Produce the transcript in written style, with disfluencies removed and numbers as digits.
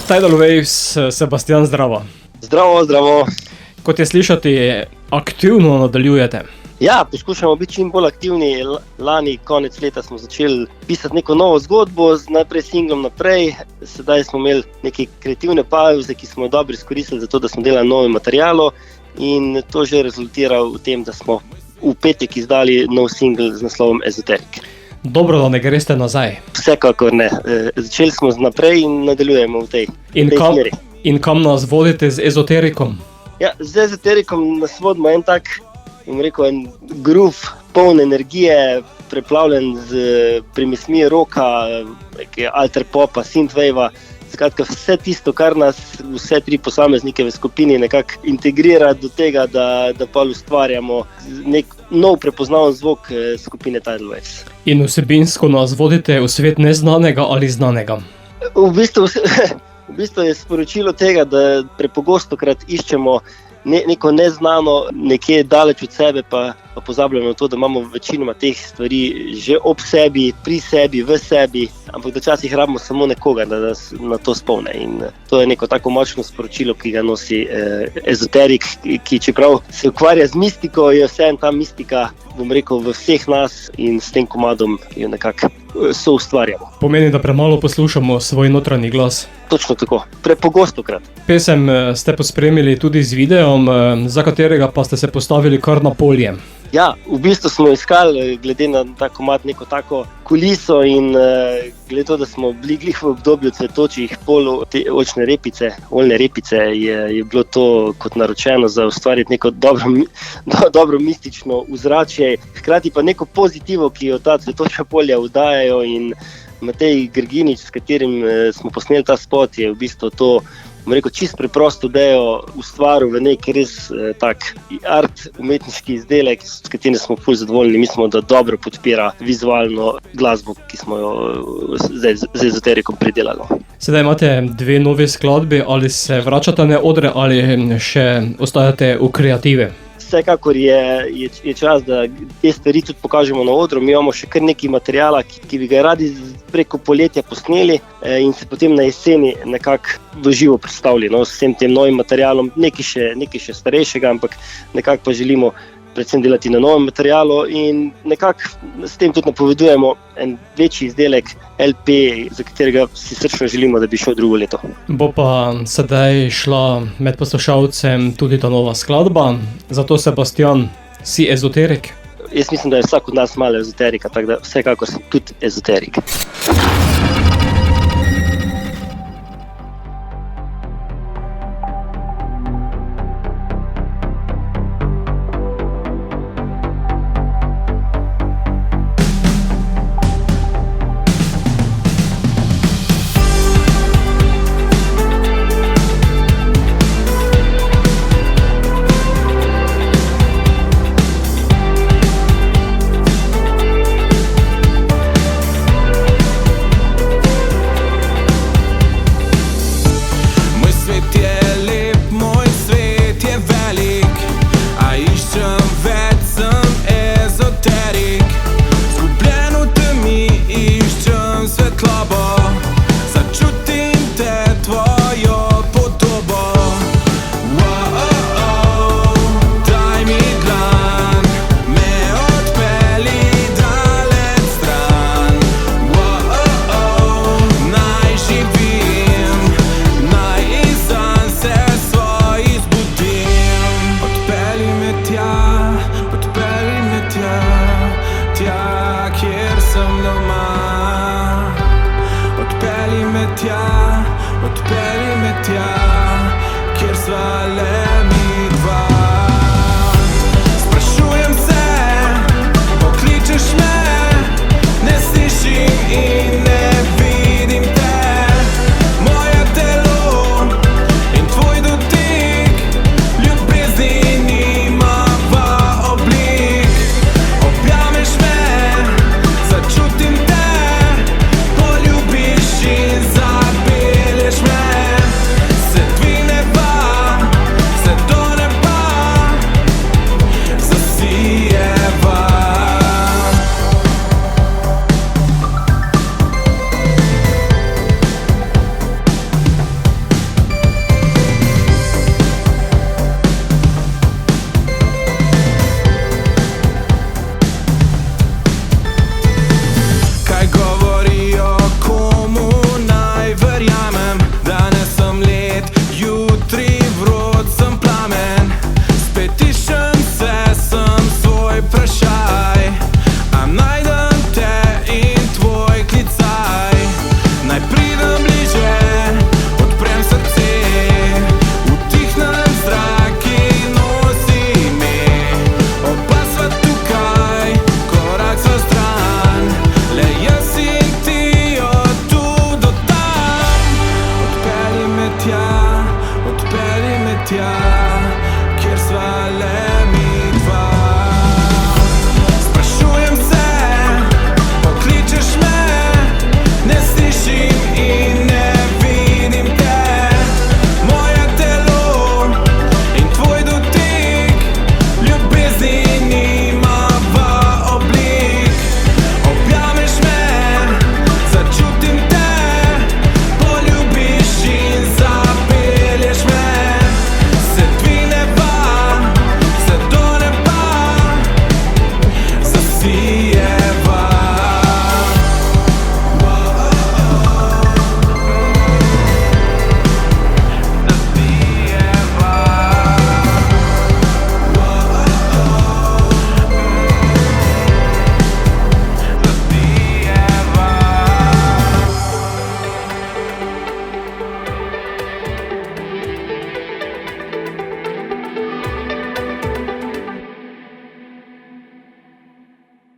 Tidal Waves, Sebastian, zdravo. Zdravo, zdravo. Kot je slišati, aktivno nadaljujete. Ja, poskušamo biti čim bolj aktivni. Lani, konec leta smo začeli pisati neko novo zgodbo, najprej singlom naprej. Sedaj smo imeli neke kreativne pauze, ki smo jo dobro izkoristili za to, da smo delali novo materialo, in to že rezultira v tem, da smo v petek izdali nov singl z naslovom Ezoterik. Dobro, da ne greste nazaj. Vsekakor ne. Začeli smo naprej in nadaljujemo v tej smeri. In kam nas vodite z ezoterikom? Ja, z ezoterikom nas vodimo en tak, en groove, poln energije, preplavljen z primismi rocka, alter popa, synthwavea. Skratka, vse tisto, kar nas vse tri posameznike v skupini nekako integrira do tega, da pa ustvarjamo nek nov prepoznaven zvok skupine Tidal Waves. In vsebinsko nas vodite v svet neznanega ali znanega? V bistvu je sporočilo tega, da prepogostokrat iščemo neko neznano, nekje daleč od sebe, pa pozabljamo na to, da imamo večinoma teh stvari že ob sebi, pri sebi, v sebi, ampak da včasih rabimo samo nekoga, da nas na to spomne. In to je neko tako močno sporočilo, ki ga nosi ezoterik, ki čeprav se ukvarja z mistiko, je vseeno ta mistika, v vseh nas, in s tem komadom jo nekako soustvarjamo. Pomeni, da premalo poslušamo svoj notranji glas. Točno tako, prepogostokrat. Pesem ste pospremili tudi z videom, za katerega pa ste se postavili kar na polje. Ja, v bistvu smo iskali, glede na ta komad, neko tako kuliso, in glede to, da smo bili glih v obdobju cvetočih oljne repice, je bilo to kot naročeno za ustvariti neko dobro mistično vzračje, hkrati pa neko pozitivo, ki jo ta cvetoča polja vdajajo, in Matej Grginič, s katerim smo posneli ta spot, je v bistvu to čisto preprosto idejo ustvaril v nek res tak art umetniški izdelek, s katerim smo ful zadovoljni. Mislimo, da dobro podpira vizualno glasbo, ki smo jo z ezoterikom pridelali. Sedaj imate 2 novi skladbi, ali se vračate na odre ali še ostajate v kreative? Vsekakor je čas, da te stvari tudi pokažemo na odru. Mi imamo še kar nekaj materijala, ki bi ga radi preko poletja posneli in se potem na jeseni nekako v živo predstavili, s vsem tem novim materialom, nekaj še starejšega, ampak nekako pa želimo predvsem delati na novem materialu, in nekako s tem tudi napovedujemo en večji izdelek LP, za katerega si srčno želimo, da bi šel drugo leto. Bo pa sedaj šla med poslušalcem tudi ta nova skladba, zato Sebastian, si ezoterik? Jaz mislim, da je vsak od nas malo ezoterika, tako da vsekakor sem tudi ezoterik. Odpelji me tja, kjer sva le mi dva. Sprašujem se, pokličeš me, ne slišim in ne vidim te. Moje telo in tvoj dotik, ljubezni nimava oblik. Objameš me, začutim te, poljubiš in zabiš. tja.